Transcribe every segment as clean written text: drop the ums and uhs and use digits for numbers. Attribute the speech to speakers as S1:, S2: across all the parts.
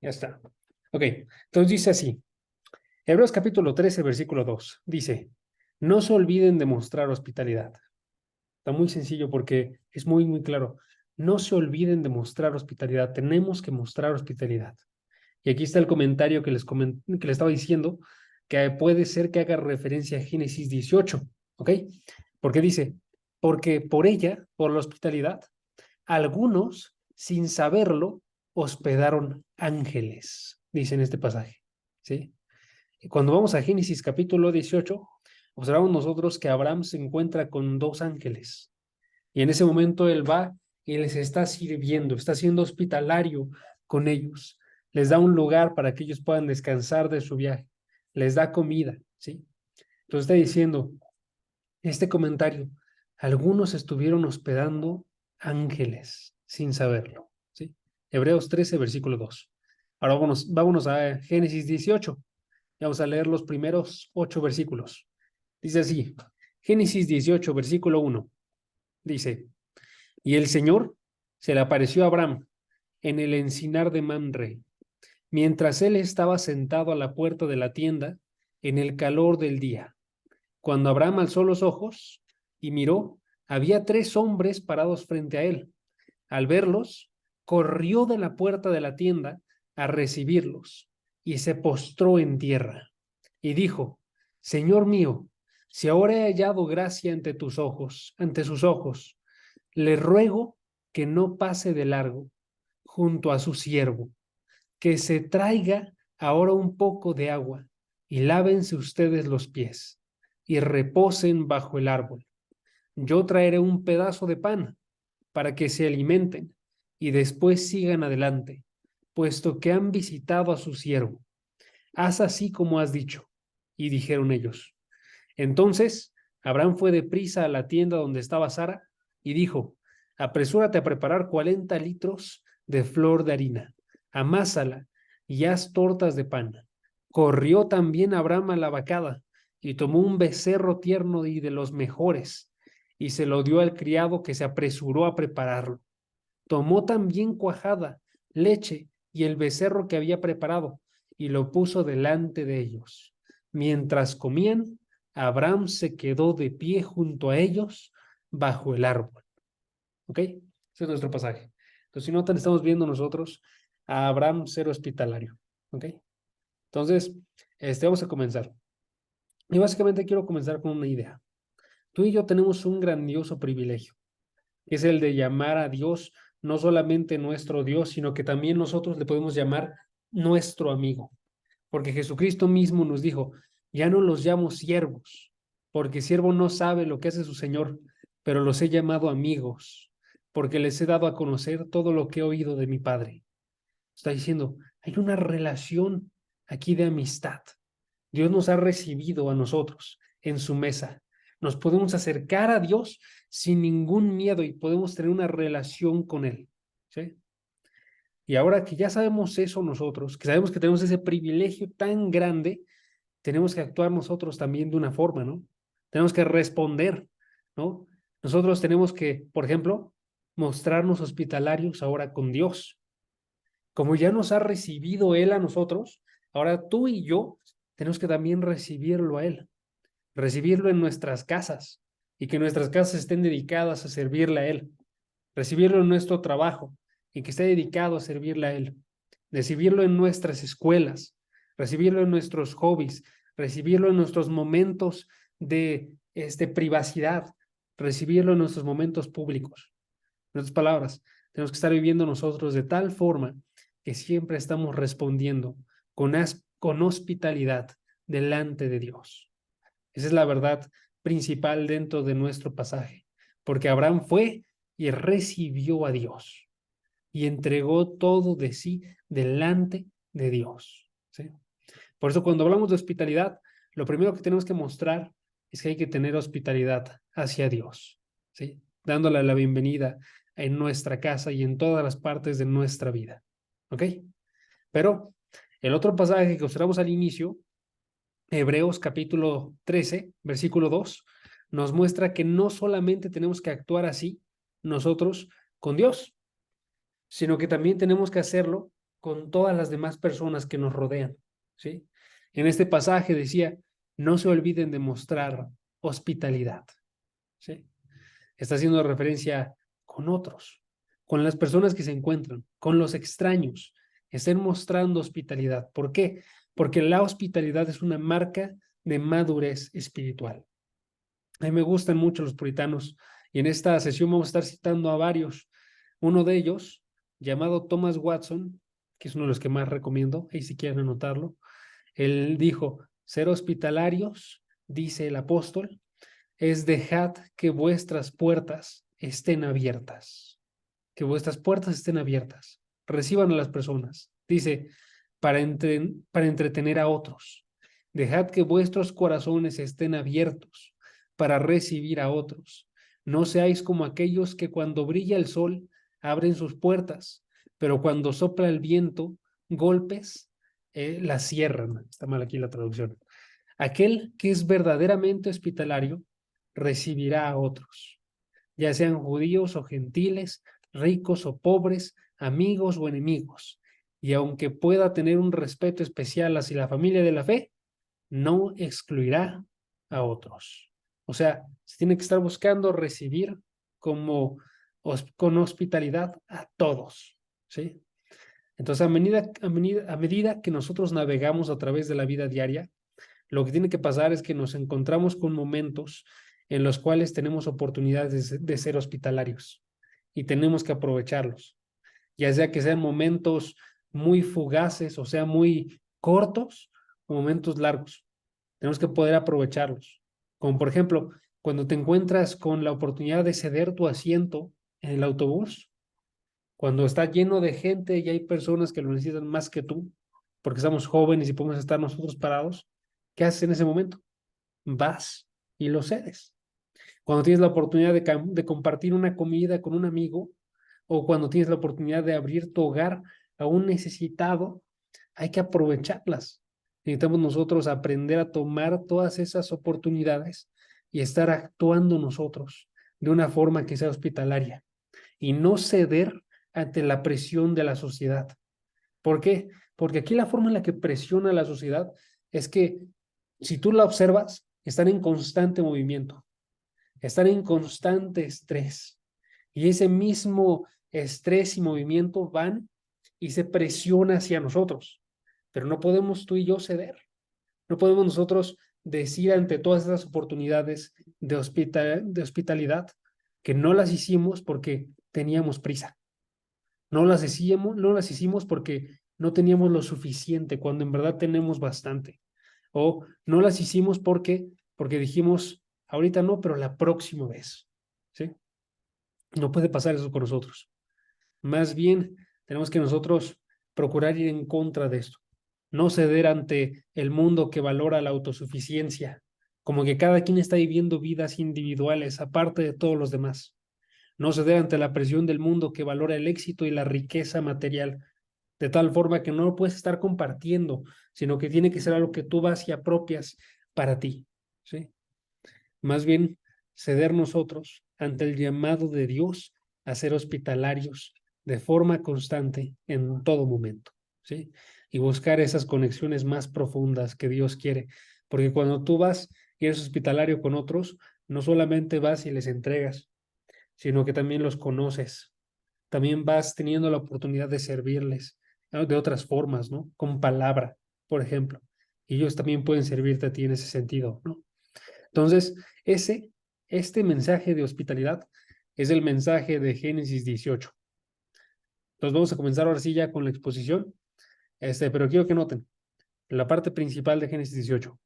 S1: Ya está. Ok, entonces dice así. Hebreos capítulo 13, versículo 2. Dice, no se olviden de mostrar hospitalidad. Está muy sencillo porque es muy, muy claro. No se olviden de mostrar hospitalidad. Tenemos que mostrar hospitalidad. Y aquí está el comentario que les estaba diciendo, que puede ser que haga referencia a Génesis 18. ¿Ok? Porque dice, porque por ella, por la hospitalidad, algunos, sin saberlo, hospedaron ángeles, dice en este pasaje. ¿Sí? Y cuando vamos a Génesis capítulo 18, observamos nosotros que Abraham se encuentra con dos ángeles. Y en ese momento él va y les está sirviendo, está siendo hospitalario con ellos. Les da un lugar para que ellos puedan descansar de su viaje. Les da comida, ¿sí? Entonces está diciendo, este comentario, algunos estuvieron hospedando ángeles sin saberlo, ¿sí? Hebreos 13, versículo 2. Ahora vámonos a Génesis 18. Vamos a leer los primeros 8 versículos. Dice así, Génesis 18, versículo 1. Dice, y el Señor se le apareció a Abraham en el encinar de Mamre, mientras él estaba sentado a la puerta de la tienda en el calor del día. Cuando Abraham alzó los ojos y miró, había 3 hombres parados frente a él. Al verlos, corrió de la puerta de la tienda a recibirlos y se postró en tierra y dijo, Señor mío, si ahora he hallado gracia ante sus ojos, le ruego que no pase de largo junto a su siervo, que se traiga ahora un poco de agua y lávense ustedes los pies y reposen bajo el árbol. Yo traeré un pedazo de pan para que se alimenten y después sigan adelante, puesto que han visitado a su siervo. Haz así como has dicho. Y dijeron ellos. Entonces Abraham fue deprisa a la tienda donde estaba Sara y dijo, apresúrate a preparar 40 litros de flor de harina, amásala y haz tortas de pan. Corrió también Abraham a la vacada y tomó un becerro tierno y de los mejores y se lo dio al criado que se apresuró a prepararlo. Tomó también cuajada, leche y el becerro que había preparado y lo puso delante de ellos. Mientras comían, Abraham se quedó de pie junto a ellos bajo el árbol. ¿Ok? Ese es nuestro pasaje. Entonces, si notan, estamos viendo nosotros a Abraham ser hospitalario. ¿Ok? Entonces, vamos a comenzar. Y básicamente quiero comenzar con una idea. Tú y yo tenemos un grandioso privilegio, que es el de llamar a Dios no solamente nuestro Dios, sino que también nosotros le podemos llamar nuestro amigo. Porque Jesucristo mismo nos dijo, ya no los llamo siervos, porque siervo no sabe lo que hace su Señor, pero los he llamado amigos, porque les he dado a conocer todo lo que he oído de mi Padre. Está diciendo, hay una relación aquí de amistad. Dios nos ha recibido a nosotros en su mesa. Nos podemos acercar a Dios sin ningún miedo y podemos tener una relación con Él. ¿Sí? Y ahora que ya sabemos eso nosotros, que sabemos que tenemos ese privilegio tan grande, tenemos que actuar nosotros también de una forma, ¿no? Tenemos que responder, ¿no? Nosotros tenemos que, por ejemplo, mostrarnos hospitalarios ahora con Dios. Como ya nos ha recibido Él a nosotros, ahora tú y yo tenemos que también recibirlo a Él, recibirlo en nuestras casas y que nuestras casas estén dedicadas a servirle a Él, recibirlo en nuestro trabajo y que esté dedicado a servirle a Él, recibirlo en nuestras escuelas, recibirlo en nuestros hobbies, recibirlo en nuestros momentos de privacidad, recibirlo en nuestros momentos públicos. En otras palabras, tenemos que estar viviendo nosotros de tal forma que siempre estamos respondiendo con hospitalidad delante de Dios. Esa es la verdad principal dentro de nuestro pasaje, porque Abraham fue y recibió a Dios y entregó todo de sí delante de Dios. ¿Sí? Por eso cuando hablamos de hospitalidad, lo primero que tenemos que mostrar es que hay que tener hospitalidad hacia Dios, ¿sí? Dándole la bienvenida en nuestra casa y en todas las partes de nuestra vida. ¿Ok? Pero el otro pasaje que observamos al inicio, Hebreos capítulo 13, versículo 2, nos muestra que no solamente tenemos que actuar así nosotros con Dios, sino que también tenemos que hacerlo con todas las demás personas que nos rodean, ¿sí? En este pasaje decía, no se olviden de mostrar hospitalidad, ¿sí? Está haciendo referencia con otros, con las personas que se encuentran, con los extraños. Estén mostrando hospitalidad. ¿Por qué? Porque la hospitalidad es una marca de madurez espiritual. A mí me gustan mucho los puritanos y en esta sesión vamos a estar citando a varios. Uno de ellos, llamado Thomas Watson, que es uno de los que más recomiendo, y si quieren anotarlo, él dijo, ser hospitalarios, dice el apóstol, es dejad que vuestras puertas estén abiertas, que vuestras puertas estén abiertas, reciban a las personas, dice, para entretener a otros, dejad que vuestros corazones estén abiertos para recibir a otros, no seáis como aquellos que cuando brilla el sol abren sus puertas, pero cuando sopla el viento, golpes, las cierran, está mal aquí la traducción. Aquel que es verdaderamente hospitalario recibirá a otros, ya sean judíos o gentiles, ricos o pobres, amigos o enemigos. Y aunque pueda tener un respeto especial hacia la familia de la fe, no excluirá a otros. O sea, se tiene que estar buscando recibir como con hospitalidad a todos, ¿sí? Entonces, a medida que nosotros navegamos a través de la vida diaria, lo que tiene que pasar es que nos encontramos con momentos en los cuales tenemos oportunidades de ser hospitalarios y tenemos que aprovecharlos, ya sea que sean momentos muy fugaces o sea muy cortos o momentos largos. Tenemos que poder aprovecharlos. Como por ejemplo, cuando te encuentras con la oportunidad de ceder tu asiento en el autobús, cuando está lleno de gente y hay personas que lo necesitan más que tú, porque estamos jóvenes y podemos estar nosotros parados, ¿qué haces en ese momento? Vas y lo cedes. Cuando tienes la oportunidad de compartir una comida con un amigo o cuando tienes la oportunidad de abrir tu hogar a un necesitado, hay que aprovecharlas. Necesitamos nosotros aprender a tomar todas esas oportunidades y estar actuando nosotros de una forma que sea hospitalaria y no ceder ante la presión de la sociedad. ¿Por qué? Porque aquí la forma en la que presiona la sociedad es que si tú la observas, están en constante movimiento, están en constante estrés. Y ese mismo estrés y movimiento van y se presiona hacia nosotros. Pero no podemos tú y yo ceder. No podemos nosotros decir ante todas esas oportunidades de hospitalidad que no las hicimos porque teníamos prisa. No las hicimos porque no teníamos lo suficiente, cuando en verdad tenemos bastante. O no las hicimos porque dijimos, ahorita no, pero la próxima vez. ¿Sí? No puede pasar eso con nosotros. Más bien, tenemos que nosotros procurar ir en contra de esto. No ceder ante el mundo que valora la autosuficiencia, como que cada quien está viviendo vidas individuales, aparte de todos los demás. No ceder ante la presión del mundo que valora el éxito y la riqueza material, de tal forma que no lo puedes estar compartiendo, sino que tiene que ser algo que tú vas y apropias para ti, ¿sí? Más bien, ceder nosotros ante el llamado de Dios a ser hospitalarios de forma constante en todo momento, ¿sí? Y buscar esas conexiones más profundas que Dios quiere, porque cuando tú vas y eres hospitalario con otros, no solamente vas y les entregas, sino que también los conoces. También vas teniendo la oportunidad de servirles, ¿no? De otras formas, ¿no? Con palabra, por ejemplo. Y ellos también pueden servirte a ti en ese sentido, ¿no? Entonces, este mensaje de hospitalidad es el mensaje de Génesis 18. Entonces vamos a comenzar ahora sí ya con la exposición, pero quiero que noten, la parte principal de Génesis 18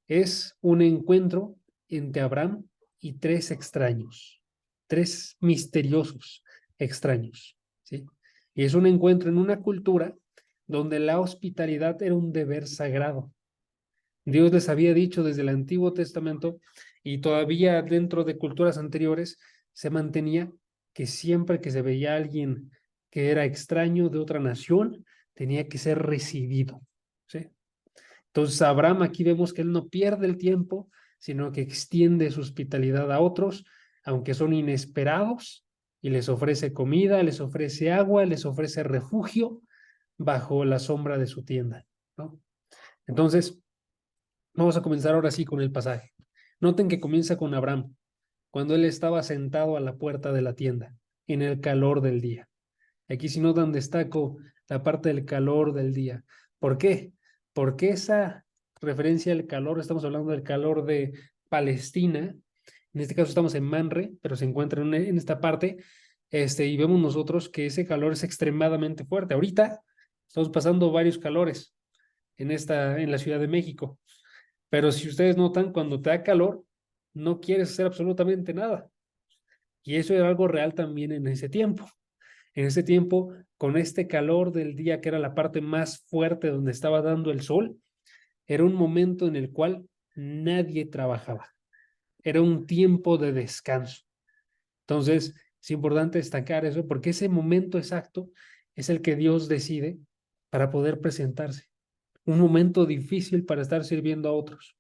S1: es un encuentro entre Abraham y tres extraños, tres misteriosos extraños, ¿sí? Y es un encuentro en una cultura donde la hospitalidad era un deber sagrado. Dios les había dicho desde el Antiguo Testamento y todavía dentro de culturas anteriores se mantenía que siempre que se veía a alguien que era extraño de otra nación, tenía que ser recibido, ¿sí? Entonces, Abraham aquí vemos que él no pierde el tiempo, sino que extiende su hospitalidad a otros, aunque son inesperados, y les ofrece comida, les ofrece agua, les ofrece refugio, bajo la sombra de su tienda, ¿no? Entonces, vamos a comenzar ahora sí con el pasaje. Noten que comienza con Abraham, cuando él estaba sentado a la puerta de la tienda, en el calor del día. Aquí si notan destaco la parte del calor del día. ¿Por qué? Porque esa referencia al calor, estamos hablando del calor de Palestina, en este caso estamos en Manre, pero se encuentra en esta parte, y vemos nosotros que ese calor es extremadamente fuerte. Ahorita estamos pasando varios calores en la Ciudad de México, pero si ustedes notan, cuando te da calor, no quieres hacer absolutamente nada. Y eso era algo real también en ese tiempo. En ese tiempo, con este calor del día, que era la parte más fuerte donde estaba dando el sol, era un momento en el cual nadie trabajaba. Era un tiempo de descanso. Entonces, es importante destacar eso porque ese momento exacto es el que Dios decide para poder presentarse. Un momento difícil para estar sirviendo a otros.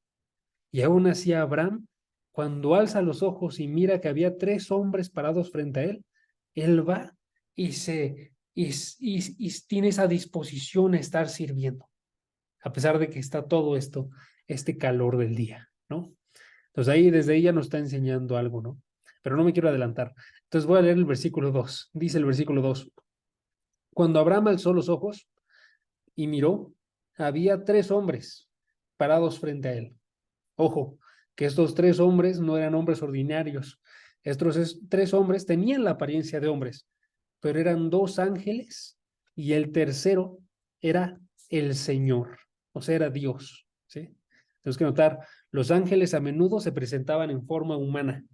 S1: Y aún así Abraham, cuando alza los ojos y mira que había 3 hombres parados frente a él, él va y tiene esa disposición a estar sirviendo, a pesar de que está todo esto, este calor del día, ¿no? Entonces ahí, desde ella nos está enseñando algo, ¿no? Pero no me quiero adelantar. Entonces voy a leer el versículo 2. Dice el versículo 2: Cuando Abraham alzó los ojos y miró, había 3 hombres parados frente a él. Ojo, que estos 3 hombres no eran hombres ordinarios. Estos 3 hombres tenían la apariencia de hombres, pero eran 2 ángeles y el tercero era el Señor, o sea, era Dios, ¿sí? Tenemos que notar, los ángeles a menudo se presentaban en forma humana,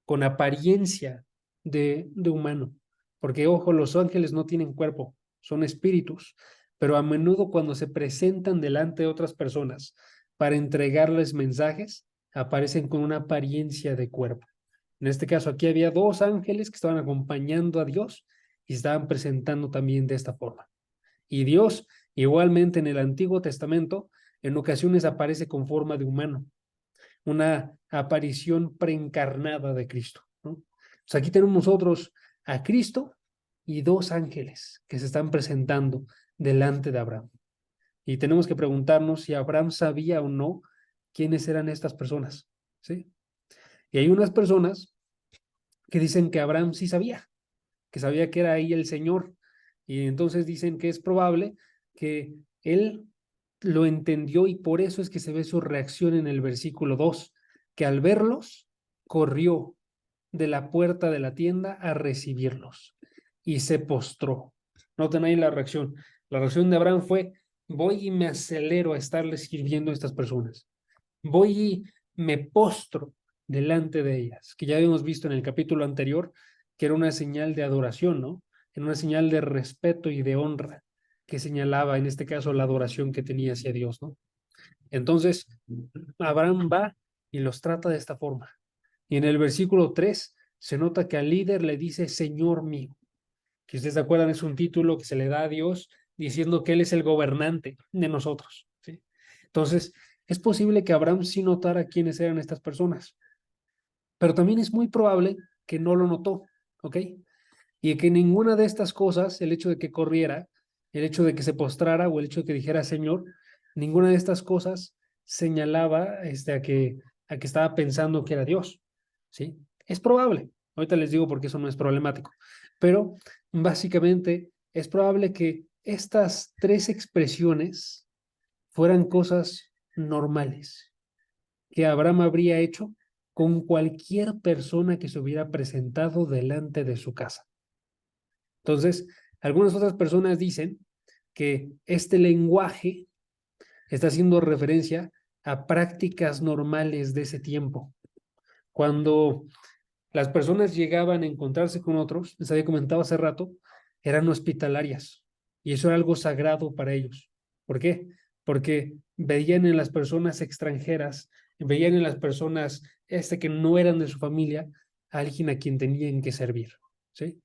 S1: con apariencia de humano, porque ojo, los ángeles no tienen cuerpo, son espíritus, pero a menudo cuando se presentan delante de otras personas para entregarles mensajes, aparecen con una apariencia de cuerpo. En este caso, aquí había 2 ángeles que estaban acompañando a Dios y estaban presentando también de esta forma. Y Dios, igualmente en el Antiguo Testamento, en ocasiones aparece con forma de humano, una aparición preencarnada de Cristo, ¿no? Pues aquí tenemos nosotros a Cristo y 2 ángeles que se están presentando delante de Abraham. Y tenemos que preguntarnos si Abraham sabía o no quiénes eran estas personas, ¿sí? Y hay unas personas que dicen que Abraham sí sabía, que sabía que era ahí el Señor. Y entonces dicen que es probable que él lo entendió y por eso es que se ve su reacción en el versículo 2, que al verlos corrió de la puerta de la tienda a recibirlos y se postró. Noten ahí la reacción. La reacción de Abraham fue: voy y me acelero a estarles sirviendo a estas personas. Voy y me postro delante de ellas, que ya habíamos visto en el capítulo anterior que era una señal de adoración, ¿no? Era una señal de respeto y de honra que señalaba en este caso la adoración que tenía hacia Dios, ¿no? Entonces, Abraham va y los trata de esta forma. Y en el versículo 3 se nota que al líder le dice Señor mío, que ustedes se acuerdan es un título que se le da a Dios diciendo que Él es el gobernante de nosotros, ¿sí? Entonces, es posible que Abraham sí notara quiénes eran estas personas, pero también es muy probable que no lo notó, ¿ok? Y que ninguna de estas cosas, el hecho de que corriera, el hecho de que se postrara o el hecho de que dijera Señor, ninguna de estas cosas señalaba a que estaba pensando que era Dios, ¿sí? Es probable, ahorita les digo porque eso no es problemático, pero básicamente es probable que estas 3 expresiones fueran cosas normales que Abraham habría hecho con cualquier persona que se hubiera presentado delante de su casa. Entonces, algunas otras personas dicen que este lenguaje está haciendo referencia a prácticas normales de ese tiempo. Cuando las personas llegaban a encontrarse con otros, les había comentado hace rato, eran hospitalarias y eso era algo sagrado para ellos. ¿Por qué? Porque veían en las personas extranjeras, veían en las personas que no eran de su familia, a alguien a quien tenían que servir, ¿sí?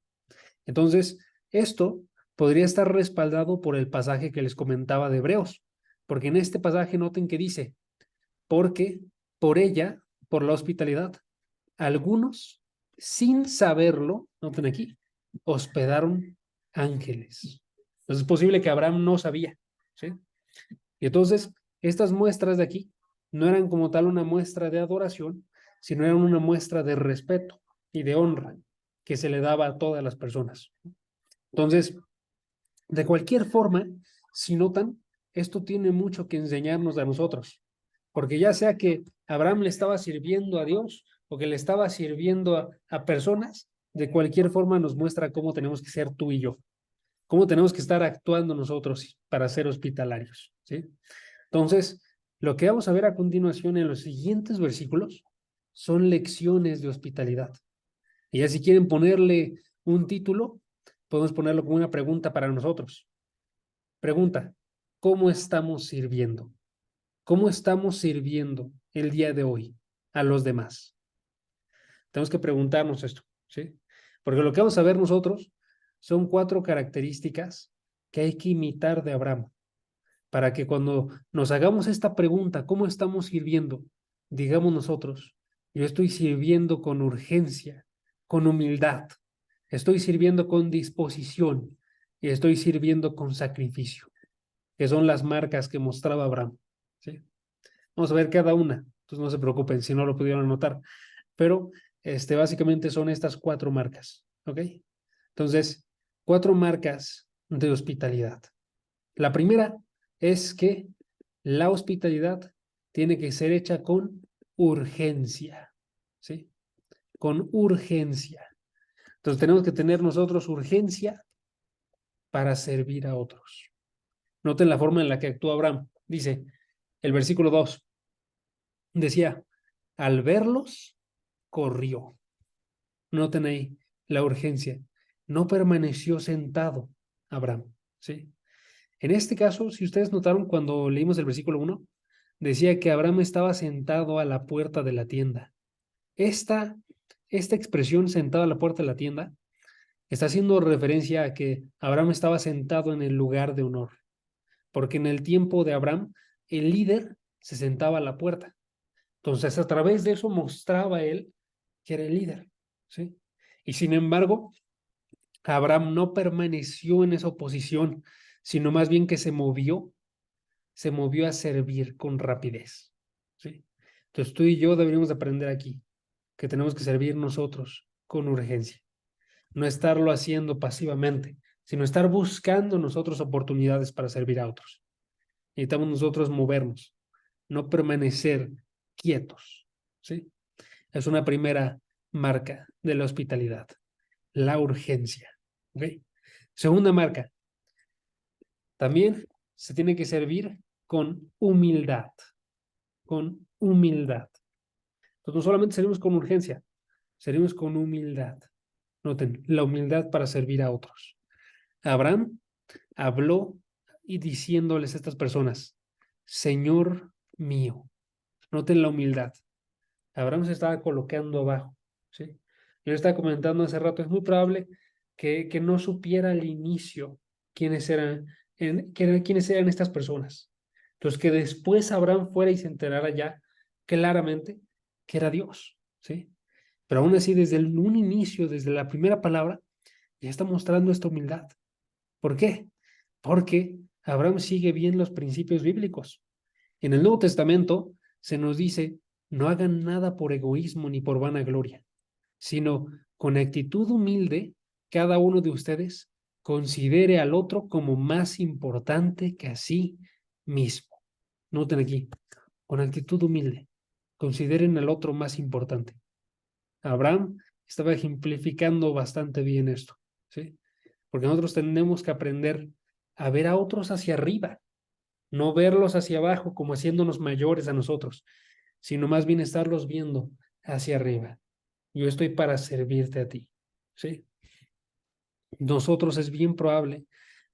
S1: Entonces, esto podría estar respaldado por el pasaje que les comentaba de Hebreos, porque en este pasaje noten que dice, porque por ella, por la hospitalidad, algunos, sin saberlo, noten aquí, hospedaron ángeles. Entonces es posible que Abraham no sabía, ¿sí? Y entonces, estas muestras de aquí no eran como tal una muestra de adoración, sino eran una muestra de respeto y de honra que se le daba a todas las personas. Entonces, de cualquier forma, si notan, esto tiene mucho que enseñarnos a nosotros, porque ya sea que Abraham le estaba sirviendo a Dios o que le estaba sirviendo a personas, de cualquier forma nos muestra cómo tenemos que ser tú y yo, cómo tenemos que estar actuando nosotros para ser hospitalarios, ¿sí? Entonces, lo que vamos a ver a continuación en los siguientes versículos son lecciones de hospitalidad. Y ya si quieren ponerle un título, podemos ponerlo como una pregunta para nosotros. Pregunta, ¿cómo estamos sirviendo? ¿Cómo estamos sirviendo el día de hoy a los demás? Tenemos que preguntarnos esto, ¿sí? Porque lo que vamos a ver nosotros son 4 características que hay que imitar de Abraham, para que cuando nos hagamos esta pregunta, ¿cómo estamos sirviendo? Digamos nosotros, yo estoy sirviendo con urgencia, con humildad, estoy sirviendo con disposición y estoy sirviendo con sacrificio, que son las marcas que mostraba Abraham, ¿sí? Vamos a ver cada una, entonces no se preocupen si no lo pudieron notar, pero básicamente son estas 4 marcas, ¿ok? Entonces, 4 marcas de hospitalidad. La primera es que la hospitalidad tiene que ser hecha con urgencia, ¿sí? Con urgencia. Entonces tenemos que tener nosotros urgencia para servir a otros. Noten la forma en la que actúa Abraham. Dice el versículo 2, decía, al verlos, corrió. Noten ahí la urgencia. No permaneció sentado Abraham, ¿sí? En este caso, si ustedes notaron cuando leímos el versículo 1, decía que Abraham estaba sentado a la puerta de la tienda. Esta, esta expresión sentado a la puerta de la tienda está haciendo referencia a que Abraham estaba sentado en el lugar de honor, porque en el tiempo de Abraham el líder se sentaba a la puerta. Entonces, a través de eso mostraba él que era el líder, ¿sí? Y sin embargo, Abraham no permaneció en esa posición, sino más bien que se movió a servir con rapidez, ¿sí? Entonces tú y yo deberíamos aprender aquí que tenemos que servir nosotros con urgencia, no estarlo haciendo pasivamente, sino estar buscando nosotros oportunidades para servir a otros. Necesitamos nosotros movernos, no permanecer quietos, ¿sí? Es una primera marca de la hospitalidad, la urgencia, ¿ok? Segunda marca, también se tiene que servir con humildad, con humildad. Entonces, no solamente servimos con urgencia, servimos con humildad. Noten, la humildad para servir a otros. Abraham habló y diciéndoles a estas personas, Señor mío. Noten la humildad. Abraham se estaba colocando abajo, ¿sí? Yo estaba comentando hace rato, es muy probable que no supiera al inicio quiénes eran estas personas. Entonces, que después Abraham fuera y se enterara ya claramente que era Dios, ¿sí? Pero aún así, desde un inicio, desde la primera palabra, ya está mostrando esta humildad. ¿Por qué? Porque Abraham sigue bien los principios bíblicos. En el Nuevo Testamento se nos dice, no hagan nada por egoísmo ni por vanagloria, sino con actitud humilde, cada uno de ustedes considere al otro como más importante que a sí mismo. Noten aquí, con actitud humilde, consideren al otro más importante. Abraham estaba ejemplificando bastante bien esto, ¿sí? Porque nosotros tenemos que aprender a ver a otros hacia arriba, no verlos hacia abajo como haciéndonos mayores a nosotros, sino más bien estarlos viendo hacia arriba. Yo estoy para servirte a ti, ¿sí? Nosotros es bien probable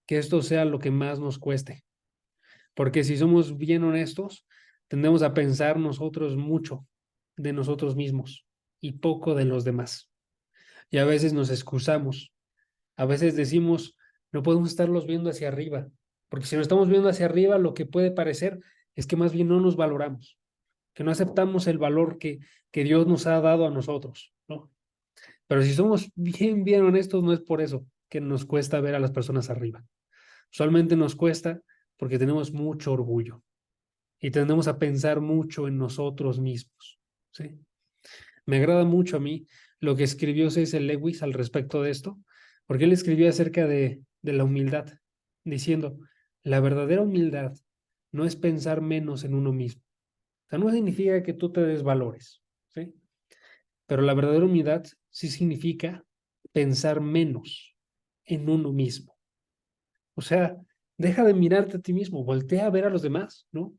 S1: que esto sea lo que más nos cueste, porque si somos bien honestos, tendemos a pensar nosotros mucho de nosotros mismos y poco de los demás. Y a veces nos excusamos, a veces decimos, no podemos estarlos viendo hacia arriba, porque si nos estamos viendo hacia arriba, lo que puede parecer es que más bien no nos valoramos, que no aceptamos el valor que Dios nos ha dado a nosotros, ¿no? Pero si somos bien honestos, no es por eso que nos cuesta ver a las personas arriba, Usualmente nos cuesta porque tenemos mucho orgullo y tendemos a pensar mucho en nosotros mismos, ¿sí? Me agrada mucho a mí lo que escribió C.S. Lewis al respecto de esto, porque él escribió acerca de la humildad, diciendo, la verdadera humildad no es pensar menos en uno mismo. O sea, no significa que tú te desvalores, ¿sí? Pero la verdadera humildad sí significa pensar menos en uno mismo. O sea, deja de mirarte a ti mismo, voltea a ver a los demás, ¿no?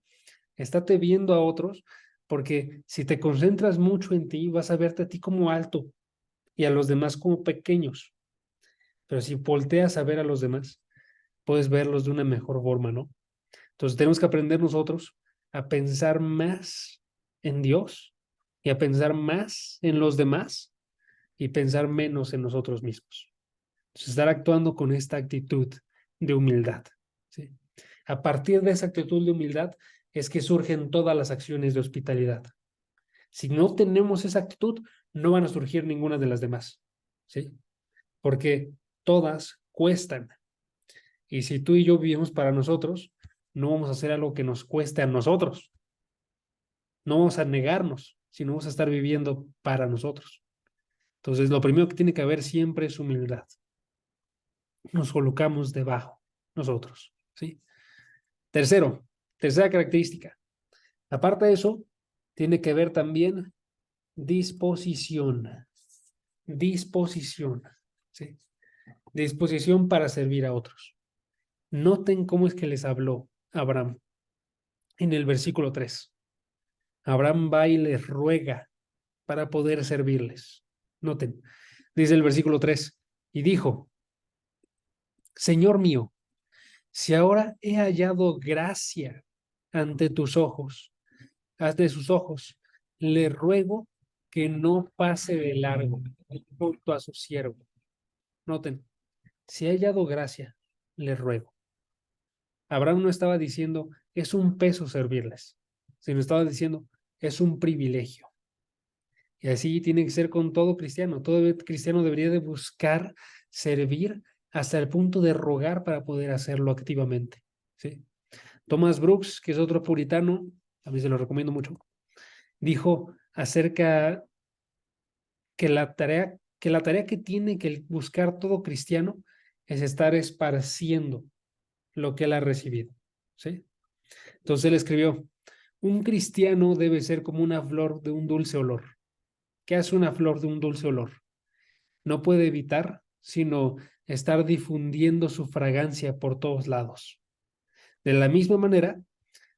S1: Estate viendo a otros, porque si te concentras mucho en ti, vas a verte a ti como alto y a los demás como pequeños. Pero si volteas a ver a los demás, puedes verlos de una mejor forma, ¿no? Entonces tenemos que aprender nosotros a pensar más en Dios y a pensar más en los demás y pensar menos en nosotros mismos. Entonces, estar actuando con esta actitud de humildad, ¿sí? A partir de esa actitud de humildad es que surgen todas las acciones de hospitalidad. Si no tenemos esa actitud, no van a surgir ninguna de las demás, ¿sí? Porque todas cuestan. Y si tú y yo vivimos para nosotros, no vamos a hacer algo que nos cueste a nosotros. No vamos a negarnos, sino vamos a estar viviendo para nosotros. Entonces, lo primero que tiene que haber siempre es humildad. Nos colocamos debajo nosotros, ¿sí? Tercera característica. Aparte de eso, tiene que ver también disposición. Disposición, ¿sí? Disposición para servir a otros. Noten cómo es que les habló Abraham en el versículo 3. Abraham va y les ruega para poder servirles. Noten, dice el versículo 3, y dijo, Señor mío, si ahora he hallado gracia ante tus ojos, ante sus ojos, le ruego que no pase de largo junto a su siervo. Noten, si he hallado gracia, le ruego. Abraham no estaba diciendo, es un peso servirles, sino estaba diciendo, es un privilegio. Y así tiene que ser con todo cristiano. Todo cristiano debería de buscar servir hasta el punto de rogar para poder hacerlo activamente, ¿sí? Thomas Brooks, que es otro puritano, a mí se lo recomiendo mucho, dijo acerca que la tarea que tiene que buscar todo cristiano es estar esparciendo lo que él ha recibido, ¿sí? Entonces él escribió, un cristiano debe ser como una flor de un dulce olor. ¿Qué hace una flor de un dulce olor? No puede evitar sino estar difundiendo su fragancia por todos lados. De la misma manera,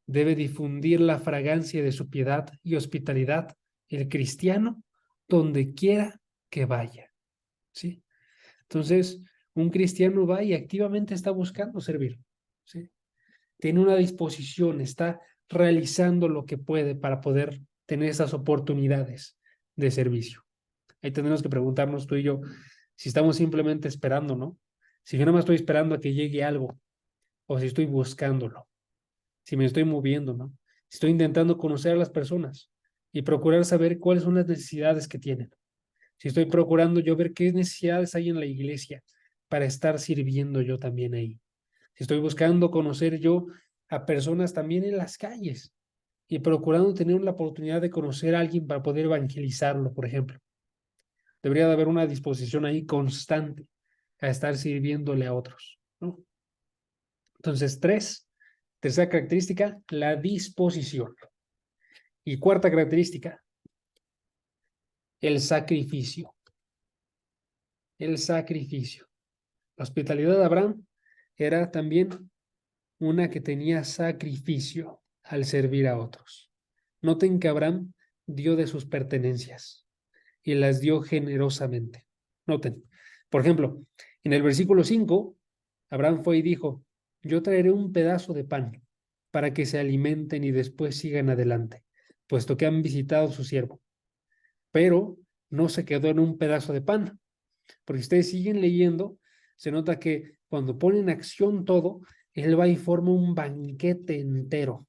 S1: debe difundir la fragancia de su piedad y hospitalidad el cristiano donde quiera que vaya, ¿sí? Entonces, un cristiano va y activamente está buscando servir, ¿sí? Tiene una disposición, está realizando lo que puede para poder tener esas oportunidades de servicio. Ahí tenemos que preguntarnos tú y yo si estamos simplemente esperando, ¿no? Si yo no me estoy esperando a que llegue algo o si estoy buscándolo, si me estoy moviendo, ¿no? Si estoy intentando conocer a las personas y procurar saber cuáles son las necesidades que tienen. Si estoy procurando yo ver qué necesidades hay en la iglesia para estar sirviendo yo también ahí. Si estoy buscando conocer yo a personas también en las calles y procurando tener la oportunidad de conocer a alguien para poder evangelizarlo, por ejemplo. Debería de haber una disposición ahí constante a estar sirviéndole a otros, ¿no? Entonces, tercera característica, la disposición. Y cuarta característica, el sacrificio. El sacrificio. La hospitalidad de Abraham era también una que tenía sacrificio al servir a otros. Noten que Abraham dio de sus pertenencias y las dio generosamente. Noten, por ejemplo, en el versículo 5, Abraham fue y dijo, yo traeré un pedazo de pan para que se alimenten y después sigan adelante, puesto que han visitado a su siervo. Pero no se quedó en un pedazo de pan, porque ustedes siguen leyendo, se nota que cuando pone en acción todo, él va y forma un banquete entero,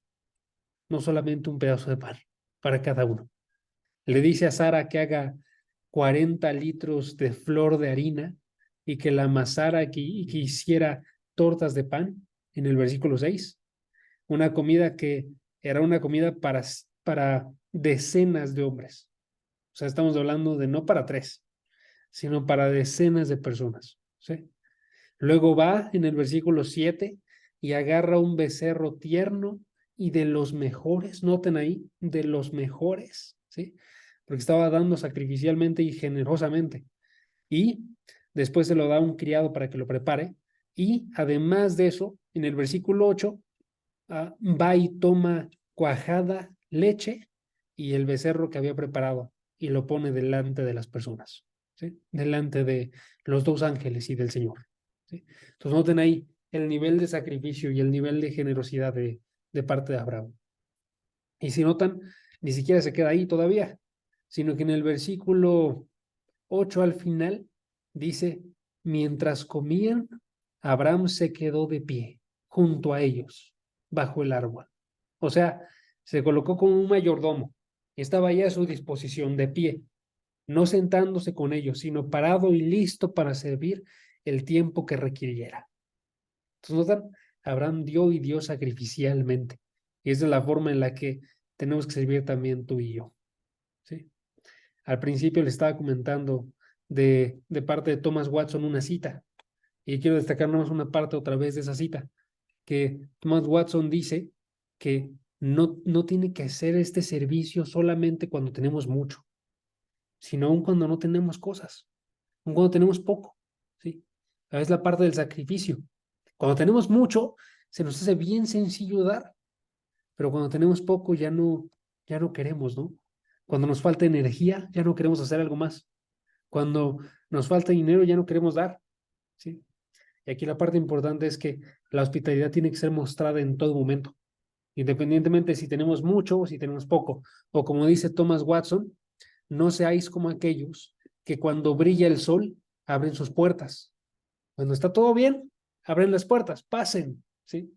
S1: no solamente un pedazo de pan para cada uno. Le dice a Sara que haga 40 litros de flor de harina y que la amasara y que hiciera tortas de pan en el versículo 6, una comida que era una comida para decenas de hombres. O sea, estamos hablando de no para 3, sino para decenas de personas, ¿sí? Luego va en el versículo 7 y agarra un becerro tierno y de los mejores, noten ahí, de los mejores, ¿sí? Porque estaba dando sacrificialmente y generosamente. Y después se lo da a un criado para que lo prepare. Y además de eso, en el versículo 8, va y toma cuajada, leche y el becerro que había preparado y lo pone delante de las personas, ¿sí? Delante de los 2 ángeles y del Señor, ¿sí? Entonces noten ahí el nivel de sacrificio y el nivel de generosidad de parte de Abraham. Y si notan, ni siquiera se queda ahí todavía, sino que en el versículo 8 al final dice, mientras comían, Abraham se quedó de pie junto a ellos, bajo el árbol. O sea, se colocó como un mayordomo. Estaba ya a su disposición, de pie, no sentándose con ellos, sino parado y listo para servir el tiempo que requiriera. Entonces, ¿notan? Abraham dio y dio sacrificialmente. Y esa es la forma en la que tenemos que servir también tú y yo, ¿sí? Al principio le estaba comentando de parte de Thomas Watson una cita, y quiero destacar nomás una parte otra vez de esa cita, que Thomas Watson dice que no tiene que hacer este servicio solamente cuando tenemos mucho, sino aún cuando no tenemos cosas, aún cuando tenemos poco, ¿sí? Es la parte del sacrificio. Cuando tenemos mucho, se nos hace bien sencillo dar, pero cuando tenemos poco ya no queremos, ¿no? Cuando nos falta energía, ya no queremos hacer algo más. Cuando nos falta dinero, ya no queremos dar, ¿sí? Y aquí la parte importante es que la hospitalidad tiene que ser mostrada en todo momento, independientemente si tenemos mucho o si tenemos poco. O como dice Thomas Watson, no seáis como aquellos que cuando brilla el sol abren sus puertas. Cuando está todo bien, abren las puertas, pasen, ¿sí?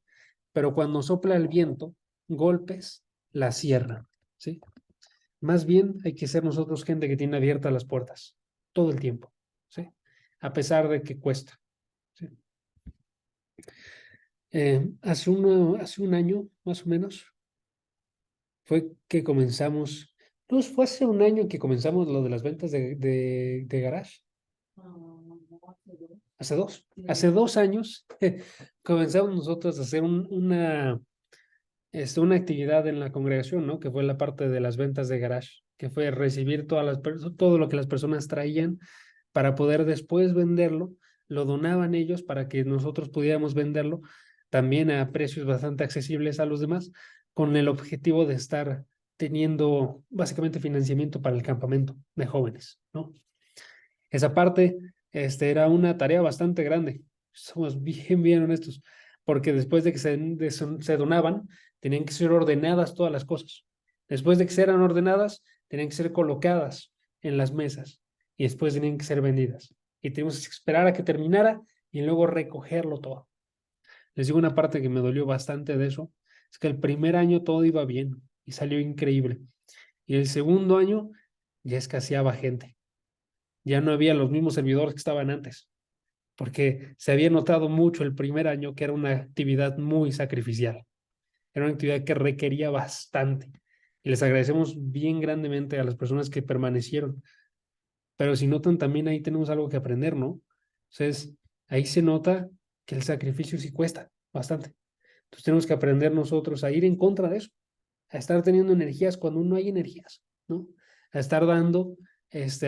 S1: Pero cuando sopla el viento, golpes, las cierran, ¿sí? Más bien hay que ser nosotros gente que tiene abiertas las puertas todo el tiempo, ¿sí? A pesar de que cuesta, ¿sí? Hace un año, más o menos, fue que comenzamos, pues fue hace un año que comenzamos lo de las ventas de garage. Hace 2 años comenzamos nosotros a hacer una actividad en la congregación, ¿no? Que fue la parte de las ventas de garage, que fue recibir todo lo que las personas traían para poder después venderlo, lo donaban ellos para que nosotros pudiéramos venderlo también a precios bastante accesibles a los demás, con el objetivo de estar teniendo básicamente financiamiento para el campamento de jóvenes, ¿no? Esa parte era una tarea bastante grande, somos bien honestos, porque después de que se donaban, tenían que ser ordenadas todas las cosas. Después de que eran ordenadas, tenían que ser colocadas en las mesas y después tenían que ser vendidas. Y teníamos que esperar a que terminara y luego recogerlo todo. Les digo una parte que me dolió bastante de eso, es que el primer año todo iba bien y salió increíble. Y el segundo año ya escaseaba gente. Ya no había los mismos servidores que estaban antes, porque se había notado mucho el primer año que era una actividad muy sacrificial. Era una actividad que requería bastante. Y les agradecemos bien grandemente a las personas que permanecieron. Pero si notan, también ahí tenemos algo que aprender, ¿no? Entonces, ahí se nota que el sacrificio sí cuesta bastante. Entonces, tenemos que aprender nosotros a ir en contra de eso, a estar teniendo energías cuando no hay energías, ¿no? A estar dando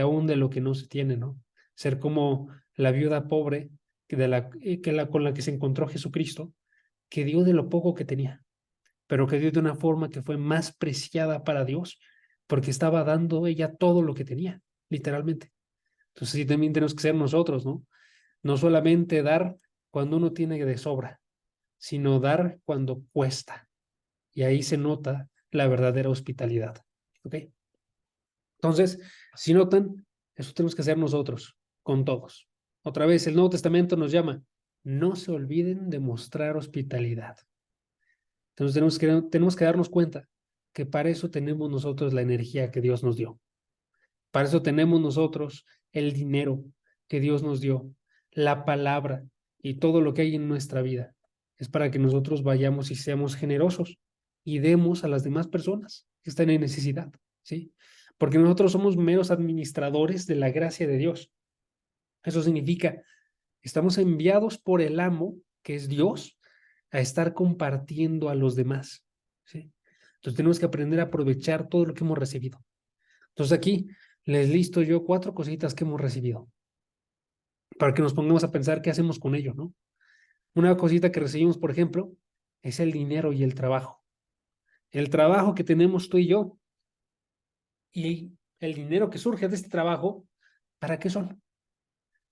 S1: aún de lo que no se tiene, ¿no? Ser como la viuda pobre con la que se encontró Jesucristo, que dio de lo poco que tenía, pero que dio de una forma que fue más preciada para Dios, porque estaba dando ella todo lo que tenía, literalmente. Entonces sí, también tenemos que ser nosotros, ¿no? No solamente dar cuando uno tiene de sobra, sino dar cuando cuesta. Y ahí se nota la verdadera hospitalidad, ¿ok? Entonces, si notan, eso tenemos que hacer nosotros, con todos. Otra vez, el Nuevo Testamento nos llama, no se olviden de mostrar hospitalidad. Entonces tenemos que darnos cuenta que para eso tenemos nosotros la energía que Dios nos dio. Para eso tenemos nosotros el dinero que Dios nos dio, la palabra y todo lo que hay en nuestra vida es para que nosotros vayamos y seamos generosos y demos a las demás personas que están en necesidad, ¿sí? Porque nosotros somos meros administradores de la gracia de Dios. Eso significa, estamos enviados por el amo, que es Dios, a estar compartiendo a los demás, ¿sí? Entonces tenemos que aprender a aprovechar todo lo que hemos recibido. Entonces aquí les listo yo 4 cositas que hemos recibido para que nos pongamos a pensar qué hacemos con ello, ¿no? Una cosita que recibimos, por ejemplo, es el dinero y el trabajo. El trabajo que tenemos tú y yo y el dinero que surge de este trabajo, ¿para qué son?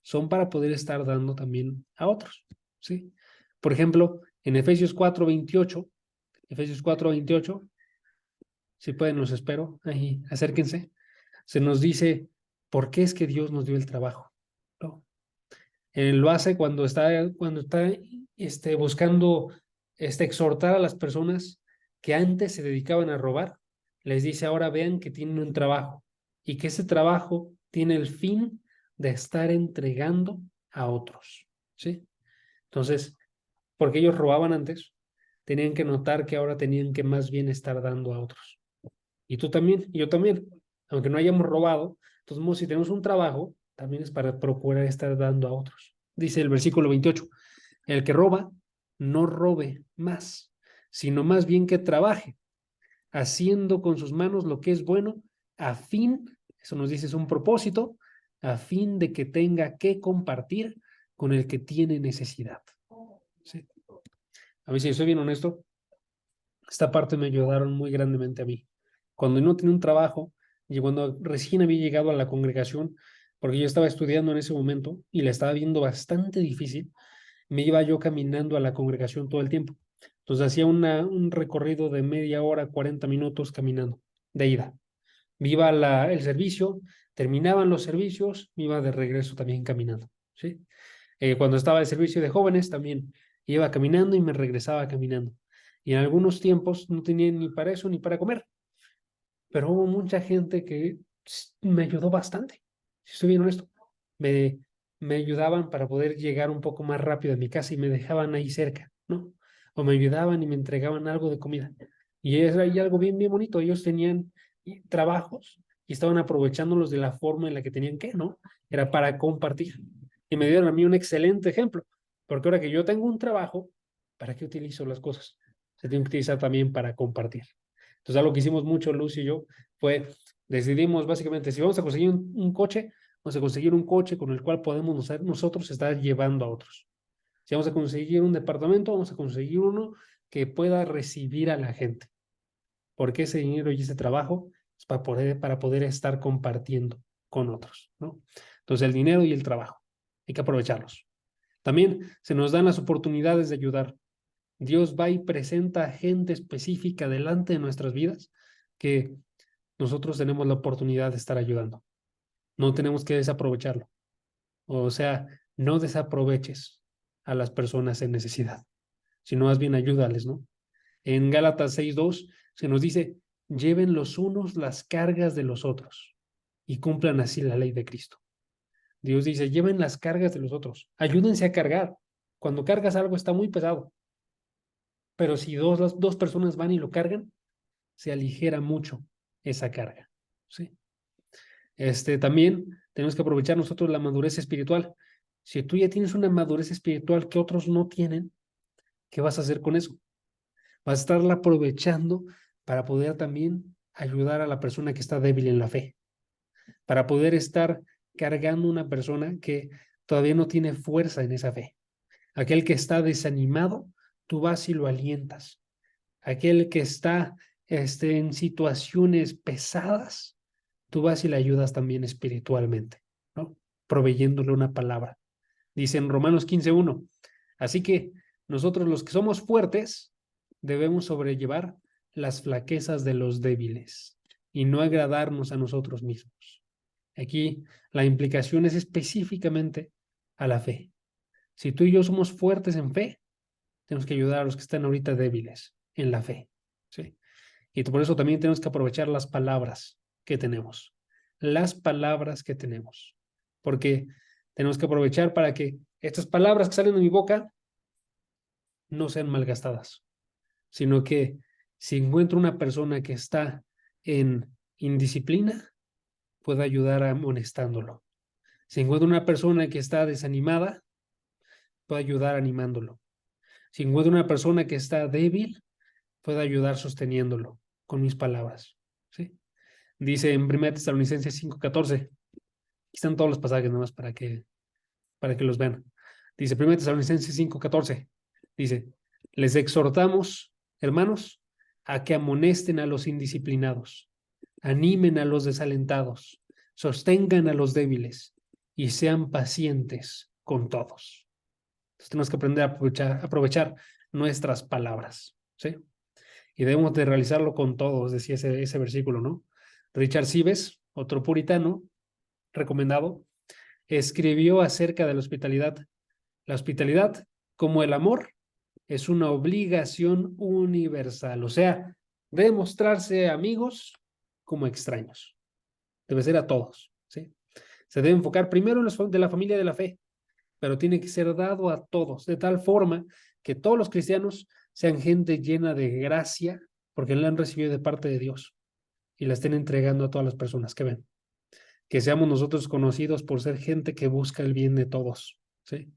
S1: Son para poder estar dando también a otros, ¿sí? Por ejemplo, en Efesios 4:28, si pueden, los espero, ahí, acérquense, se nos dice, ¿por qué es que Dios nos dio el trabajo? ¿No? Lo hace cuando está buscando exhortar a las personas que antes se dedicaban a robar. Les dice, ahora vean que tienen un trabajo y que ese trabajo tiene el fin de estar entregando a otros, ¿sí? Entonces, porque ellos robaban antes, tenían que notar que ahora tenían que más bien estar dando a otros. Y tú también, y yo también, aunque no hayamos robado, entonces si tenemos un trabajo, también es para procurar estar dando a otros. Dice el versículo 28, el que roba, no robe más, sino más bien que trabaje, haciendo con sus manos lo que es bueno, a fin, eso nos dice, es un propósito, a fin de que tenga que compartir con el que tiene necesidad. ¿Sí? A mí, si soy bien honesto, esta parte me ayudaron muy grandemente a mí. Cuando no tenía un trabajo y cuando recién había llegado a la congregación, porque yo estaba estudiando en ese momento y la estaba viendo bastante difícil, me iba yo caminando a la congregación todo el tiempo. Entonces hacía un recorrido de media hora, 40 minutos caminando de ida. Me iba el servicio, terminaban los servicios, me iba de regreso también caminando, ¿sí? Cuando estaba el servicio de jóvenes también iba caminando y me regresaba caminando. Y en algunos tiempos no tenía ni para eso ni para comer, pero hubo mucha gente que me ayudó bastante, si estoy bien honesto. Me, me ayudaban para poder llegar un poco más rápido a mi casa y me dejaban ahí cerca, ¿no? O me ayudaban y me entregaban algo de comida. Y era ahí algo bien, bien bonito. Ellos tenían trabajos y estaban aprovechándolos de la forma en la que tenían que, ¿no? Era para compartir. Y me dieron a mí un excelente ejemplo, porque ahora que yo tengo un trabajo, ¿para qué utilizo las cosas? Se tienen que utilizar también para compartir. Entonces, algo que hicimos mucho, Luz y yo, fue, decidimos básicamente, si vamos a conseguir un coche, vamos a conseguir un coche con el cual podemos nosotros estar llevando a otros. Si vamos a conseguir un departamento, vamos a conseguir uno que pueda recibir a la gente, porque ese dinero y ese trabajo es para poder estar compartiendo con otros, ¿no? Entonces, el dinero y el trabajo, hay que aprovecharlos. También se nos dan las oportunidades de ayudar. Dios va y presenta gente específica delante de nuestras vidas que nosotros tenemos la oportunidad de estar ayudando. No tenemos que desaprovecharlo. O sea, no desaproveches a las personas en necesidad, sino más bien ayúdales, ¿no? En Gálatas 6:2 se nos dice, lleven los unos las cargas de los otros y cumplan así la ley de Cristo. Dios dice, lleven las cargas de los otros, ayúdense a cargar. Cuando cargas algo está muy pesado, pero si las dos personas van y lo cargan, se aligera mucho esa carga, ¿sí? También tenemos que aprovechar nosotros la madurez espiritual. Si tú ya tienes una madurez espiritual que otros no tienen, ¿qué vas a hacer con eso? Vas a estarla aprovechando para poder también ayudar a la persona que está débil en la fe, para poder estar cargando una persona que todavía no tiene fuerza en esa fe. Aquel que está desanimado, tú vas y lo alientas. Aquel que está en situaciones pesadas, tú vas y le ayudas también espiritualmente, ¿no? Proveyéndole una palabra. Dice en Romanos 15:1, así que nosotros los que somos fuertes debemos sobrellevar las flaquezas de los débiles y no agradarnos a nosotros mismos. Aquí la implicación es específicamente a la fe. Si tú y yo somos fuertes en fe, tenemos que ayudar a los que están ahorita débiles en la fe, ¿sí? Y por eso también tenemos que aprovechar las palabras que tenemos. Las palabras que tenemos. Porque tenemos que aprovechar para que estas palabras que salen de mi boca no sean malgastadas, sino que si encuentro una persona que está en indisciplina, pueda ayudar amonestándolo. Si encuentro una persona que está desanimada, puedo ayudar animándolo. Si encuentro una persona que está débil, puedo ayudar sosteniéndolo con mis palabras. ¿Sí? Dice en 1 Tesalonicenses 5:14, aquí están todos los pasajes nada más para que los vean. Dice 1 Tesalonicenses 5:14, dice, les exhortamos, hermanos, a que amonesten a los indisciplinados, animen a los desalentados, sostengan a los débiles y sean pacientes con todos. Entonces tenemos que aprender a aprovechar nuestras palabras, ¿sí? Y debemos de realizarlo con todos, decía ese versículo, ¿no? Richard Sives, otro puritano recomendado, escribió acerca de la hospitalidad. La hospitalidad, como el amor, es una obligación universal, o sea, debe mostrarse amigos como extraños. Debe ser a todos, ¿sí? Se debe enfocar primero en los de la familia de la fe, pero tiene que ser dado a todos, de tal forma que todos los cristianos sean gente llena de gracia, porque la han recibido de parte de Dios y la estén entregando a todas las personas que ven. Que seamos nosotros conocidos por ser gente que busca el bien de todos, ¿sí?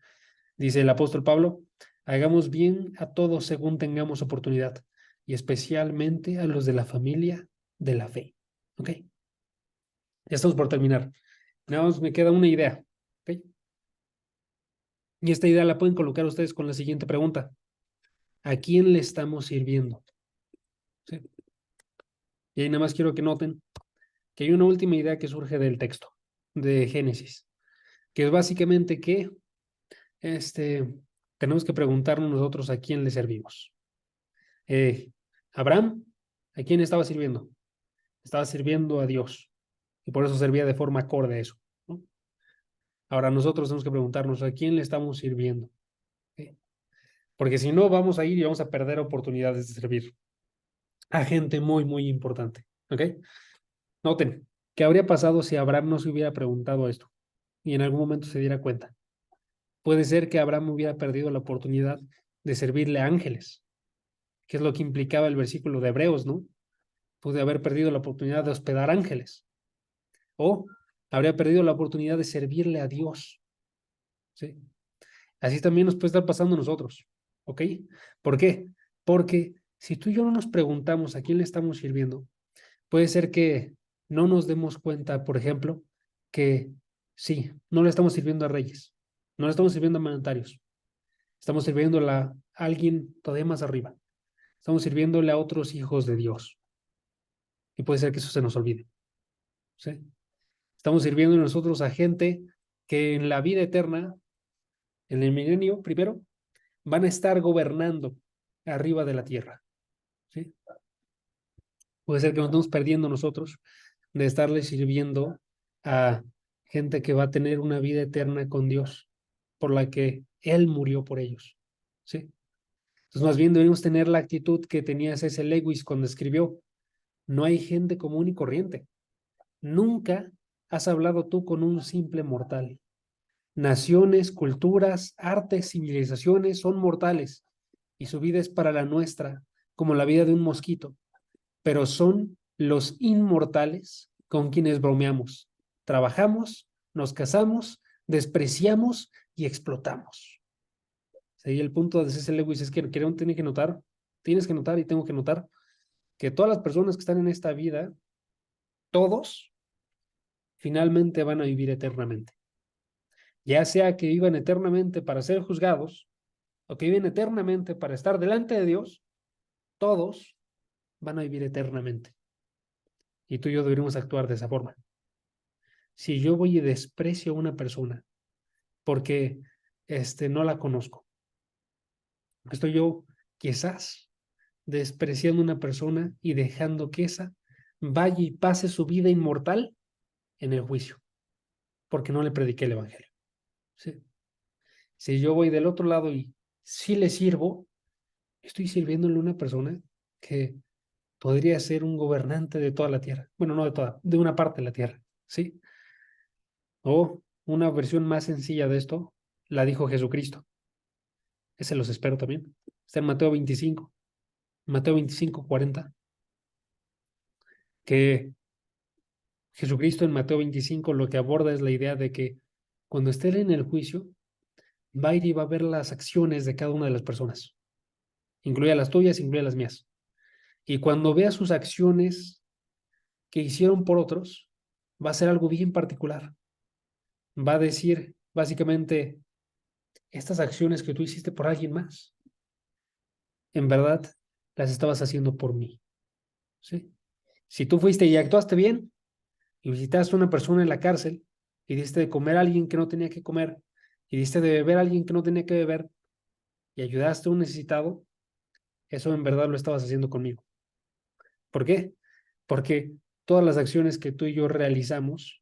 S1: Dice el apóstol Pablo, hagamos bien a todos según tengamos oportunidad, y especialmente a los de la familia de la fe. ¿Ok? Ya estamos por terminar. Nada más me queda una idea. ¿Ok? Y esta idea la pueden colocar ustedes con la siguiente pregunta. ¿A quién le estamos sirviendo? ¿Sí? Y ahí nada más quiero que noten que hay una última idea que surge del texto de Génesis, que es básicamente que tenemos que preguntarnos nosotros a quién le servimos. Abraham, ¿a quién estaba sirviendo? Estaba sirviendo a Dios y por eso servía de forma acorde a eso, ¿no? Ahora nosotros tenemos que preguntarnos a quién le estamos sirviendo, ¿sí? Porque si no vamos a ir y vamos a perder oportunidades de servir a gente muy, muy importante, ¿ok? Noten, ¿qué habría pasado si Abraham no se hubiera preguntado esto y en algún momento se diera cuenta? Puede ser que Abraham hubiera perdido la oportunidad de servirle a ángeles, que es lo que implicaba el versículo de Hebreos, ¿no? Pude haber perdido la oportunidad de hospedar ángeles o habría perdido la oportunidad de servirle a Dios, ¿sí? Así también nos puede estar pasando a nosotros, ¿ok? ¿Por qué? Porque si tú y yo no nos preguntamos a quién le estamos sirviendo, puede ser que no nos demos cuenta, por ejemplo, que sí, no le estamos sirviendo a reyes, no le estamos sirviendo a mandatarios, estamos sirviéndole a alguien todavía más arriba, estamos sirviéndole a otros hijos de Dios. Y puede ser que eso se nos olvide, ¿sí? Estamos sirviendo nosotros a gente que en la vida eterna, en el milenio primero, van a estar gobernando arriba de la tierra, ¿sí? Puede ser que nos estemos perdiendo nosotros de estarle sirviendo a gente que va a tener una vida eterna con Dios, por la que Él murió por ellos, ¿sí? Entonces, más bien debemos tener la actitud que tenía C.S. Lewis cuando escribió, no hay gente común y corriente. Nunca has hablado tú con un simple mortal. Naciones, culturas, artes, civilizaciones son mortales y su vida es para la nuestra, como la vida de un mosquito, pero son los inmortales con quienes bromeamos, trabajamos, nos casamos, despreciamos y explotamos. Sí, el punto de C.S. Lewis es que tiene que notar, tienes que notar y tengo que notar que todas las personas que están en esta vida, todos finalmente van a vivir eternamente. Ya sea que vivan eternamente para ser juzgados o que viven eternamente para estar delante de Dios, todos van a vivir eternamente. Y tú y yo deberíamos actuar de esa forma. Si yo voy y desprecio a una persona porque no la conozco, estoy yo quizás despreciando a una persona y dejando que esa vaya y pase su vida inmortal en el juicio, porque no le prediqué el evangelio, ¿sí? Si yo voy del otro lado y sí le sirvo, estoy sirviéndole a una persona que podría ser un gobernante de toda la tierra. Bueno, no de toda, de una parte de la tierra, ¿sí? O una versión más sencilla de esto, la dijo Jesucristo. Ese los espero también. Está en Mateo 25, 40, que Jesucristo en Mateo 25 lo que aborda es la idea de que cuando esté en el juicio, va a ir y va a ver las acciones de cada una de las personas, incluye las tuyas, incluye las mías. Y cuando vea sus acciones que hicieron por otros, va a ser algo bien particular. Va a decir, básicamente, estas acciones que tú hiciste por alguien más, en verdad, las estabas haciendo por mí. ¿Sí? Si tú fuiste y actuaste bien, y visitaste a una persona en la cárcel, y diste de comer a alguien que no tenía que comer, y diste de beber a alguien que no tenía que beber, y ayudaste a un necesitado, eso en verdad lo estabas haciendo conmigo. ¿Por qué? Porque todas las acciones que tú y yo realizamos,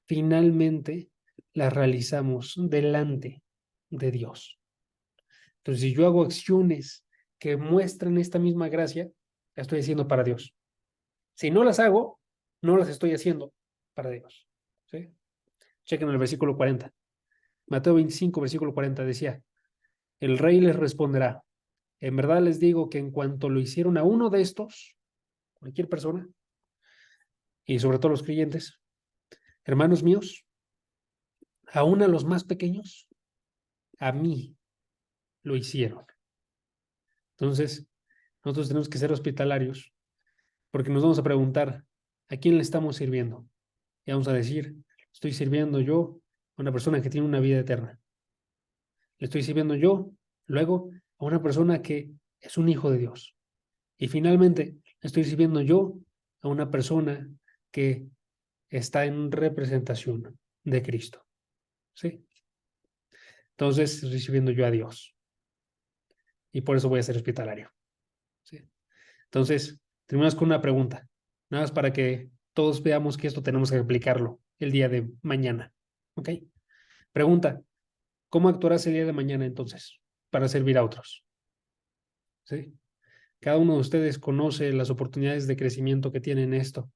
S1: finalmente las realizamos delante de Dios. Entonces, si yo hago acciones que muestran esta misma gracia, la estoy haciendo para Dios. Si no las hago, no las estoy haciendo para Dios. ¿Sí? Chequen el versículo 40. Mateo 25, versículo 40 decía, el rey les responderá, en verdad les digo que en cuanto lo hicieron a uno de estos, cualquier persona, y sobre todo los creyentes, hermanos míos, aún a los más pequeños, a mí lo hicieron. Entonces, nosotros tenemos que ser hospitalarios, porque nos vamos a preguntar, ¿a quién le estamos sirviendo? Y vamos a decir, estoy sirviendo yo a una persona que tiene una vida eterna. Le estoy sirviendo yo, luego, a una persona que es un hijo de Dios. Y finalmente, le estoy sirviendo yo a una persona que está en representación de Cristo. ¿Sí? Entonces, estoy sirviendo yo a Dios. Y por eso voy a ser hospitalario. ¿Sí? Entonces, terminamos con una pregunta. Nada más para que todos veamos que esto tenemos que aplicarlo el día de mañana. ¿Ok? Pregunta, ¿cómo actuarás el día de mañana entonces para servir a otros? ¿Sí? Cada uno de ustedes conoce las oportunidades de crecimiento que tienen esto.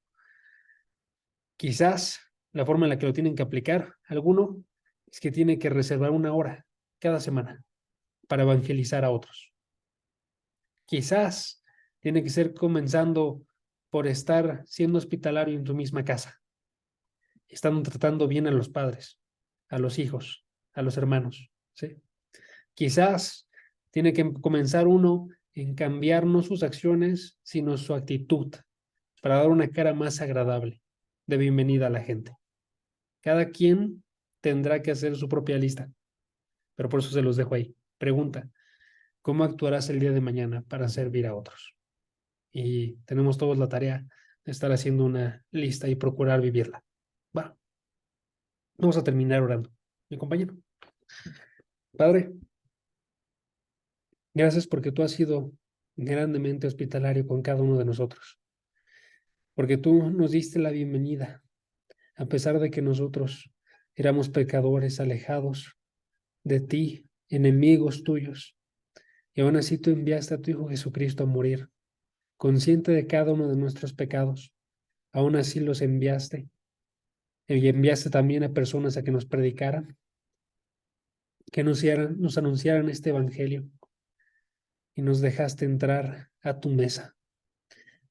S1: Quizás la forma en la que lo tienen que aplicar, alguno, es que tiene que reservar una hora cada semana para evangelizar a otros. Quizás tiene que ser comenzando por estar siendo hospitalario en tu misma casa, estando tratando bien a los padres, a los hijos, a los hermanos, ¿sí? Quizás tiene que comenzar uno en cambiar no sus acciones, sino su actitud, para dar una cara más agradable de bienvenida a la gente. Cada quien tendrá que hacer su propia lista, pero por eso se los dejo ahí. Pregunta, ¿cómo actuarás el día de mañana para servir a otros? Y tenemos todos la tarea de estar haciendo una lista y procurar vivirla. Bueno, vamos a terminar orando. Mi compañero. Padre, gracias porque tú has sido grandemente hospitalario con cada uno de nosotros, porque tú nos diste la bienvenida, a pesar de que nosotros éramos pecadores alejados de ti, enemigos tuyos, y aún así tú enviaste a tu Hijo Jesucristo a morir, consciente de cada uno de nuestros pecados, aún así los enviaste, y enviaste también a personas a que nos predicaran, que nos anunciaran este evangelio, y nos dejaste entrar a tu mesa.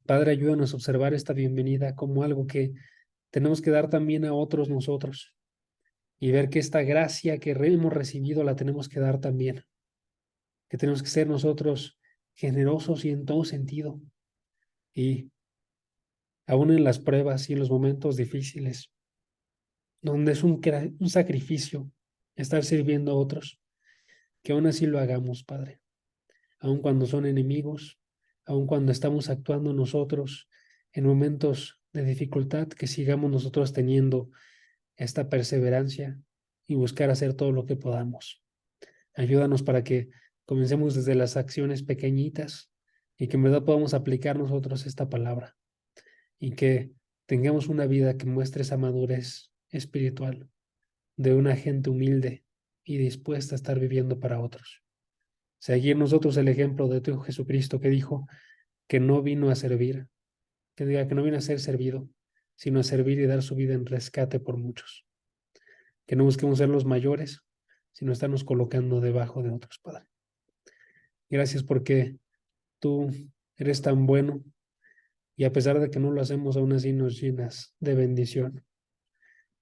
S1: Padre, ayúdanos a observar esta bienvenida como algo que tenemos que dar también a otros nosotros y ver que esta gracia que hemos recibido la tenemos que dar también, que tenemos que ser nosotros generosos y en todo sentido. Y aún en las pruebas y en los momentos difíciles, donde es un sacrificio estar sirviendo a otros, que aún así lo hagamos, Padre, aun cuando son enemigos, aun cuando estamos actuando nosotros en momentos de dificultad, que sigamos nosotros teniendo esta perseverancia y buscar hacer todo lo que podamos. Ayúdanos para que comencemos desde las acciones pequeñitas y que en verdad podamos aplicar nosotros esta palabra y que tengamos una vida que muestre esa madurez espiritual de una gente humilde y dispuesta a estar viviendo para otros. Seguir nosotros el ejemplo de tu Hijo Jesucristo que dijo que no vino a servir, que diga que no vino a ser servido, sino a servir y dar su vida en rescate por muchos. Que no busquemos ser los mayores, sino estarnos colocando debajo de otros, Padre. Gracias porque tú eres tan bueno y a pesar de que no lo hacemos, aún así nos llenas de bendición.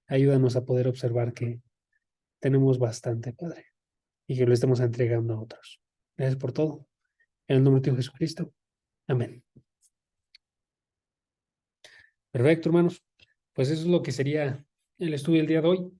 S1: Ayúdanos a poder observar que tenemos bastante, Padre, y que lo estamos entregando a otros. Gracias por todo. En el nombre de Jesucristo. Amén. Perfecto, hermanos. Pues eso es lo que sería el estudio del día de hoy.